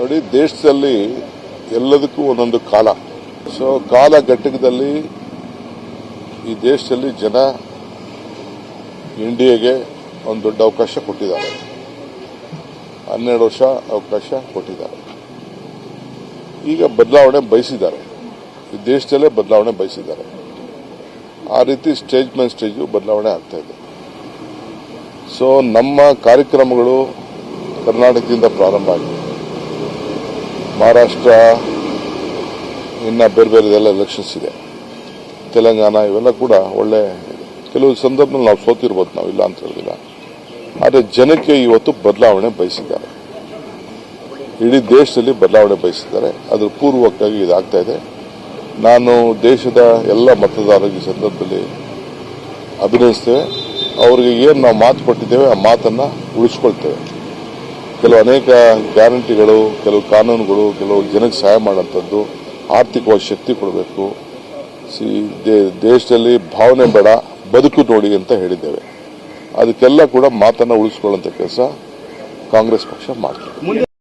ನೋಡಿ, ದೇಶದಲ್ಲಿ ಎಲ್ಲದಕ್ಕೂ ಒಂದೊಂದು ಕಾಲ. ಸೊ ಕಾಲ ಘಟ್ಟಕದಲ್ಲಿ ಈ ದೇಶದಲ್ಲಿ ಜನ ಎನ್ಡಿಎಗೆ ಒಂದು ದೊಡ್ಡ ಅವಕಾಶ ಕೊಟ್ಟಿದ್ದಾರೆ. 12 ವರ್ಷ ಅವಕಾಶ ಕೊಟ್ಟಿದ್ದಾರೆ. ಈಗ ಬದಲಾವಣೆ ಬಯಸಿದ್ದಾರೆ. ಈ ದೇಶದಲ್ಲೇ ಬದಲಾವಣೆ ಬಯಸಿದ್ದಾರೆ. ಆ ರೀತಿ ಸ್ಟೇಜ್ ಬೈ ಸ್ಟೇಜು ಬದಲಾವಣೆ ಆಗ್ತಾ ಇದೆ. ಸೊ ನಮ್ಮ ಕಾರ್ಯಕ್ರಮಗಳು ಕರ್ನಾಟಕದಿಂದ ಪ್ರಾರಂಭ ಆಗಿದೆ. ಮಹಾರಾಷ್ಟ್ರ, ಇನ್ನು ಬೇರೆ ಬೇರೆದೆಲ್ಲ ಎಲೆಕ್ಷನ್ಸ್ ಇದೆ. ತೆಲಂಗಾಣ ಇವೆಲ್ಲ ಕೂಡ ಒಳ್ಳೆ, ಕೆಲವು ಸಂದರ್ಭದಲ್ಲಿ ನಾವು ಸೋತಿರ್ಬೋದು, ನಾವು ಇಲ್ಲ ಅಂತ ಹೇಳಿಲ್ಲ. ಆದರೆ ಜನಕ್ಕೆ ಇವತ್ತು ಬದಲಾವಣೆ ಬಯಸಿದ್ದಾರೆ. ಇಡೀ ದೇಶದಲ್ಲಿ ಬದಲಾವಣೆ ಬಯಸಿದ್ದಾರೆ. ಅದರ ಪೂರ್ವಕವಾಗಿ ಇದಾಗ್ತಾ ಇದೆ. ನಾನು ದೇಶದ ಎಲ್ಲ ಮತದಾರರಿಗೆ ಈ ಸಂದರ್ಭದಲ್ಲಿ ಅಭಿನಂದಿಸ್ತೇವೆ. ಅವರಿಗೆ ಏನು ನಾವು ಮಾತು ಕೊಟ್ಟಿದ್ದೇವೆ ಆ ಮಾತನ್ನು ಉಳಿಸ್ಕೊಳ್ತೇವೆ. ಕೆಲವು ಅನೇಕ ಗ್ಯಾರಂಟಿಗಳು, ಕೆಲವು ಕಾನೂನುಗಳು, ಕೆಲವು ಜನಕ್ಕೆ ಸಹಾಯ ಮಾಡೋಂಥದ್ದು, ಆರ್ಥಿಕವಾಗಿ ಶಕ್ತಿ ಕೊಡಬೇಕು. ದೇಶದಲ್ಲಿ ಭಾವನೆ ಬೇಡ, ಬದುಕು ನೋಡಿ ಅಂತ ಹೇಳಿದ್ದೇವೆ. ಅದಕ್ಕೆಲ್ಲ ಕೂಡ ಮಾತನ್ನು ಉಳಿಸ್ಕೊಳ್ಳುವಂಥ ಕೆಲಸ ಕಾಂಗ್ರೆಸ್ ಪಕ್ಷ ಮಾಡ್ತದೆ.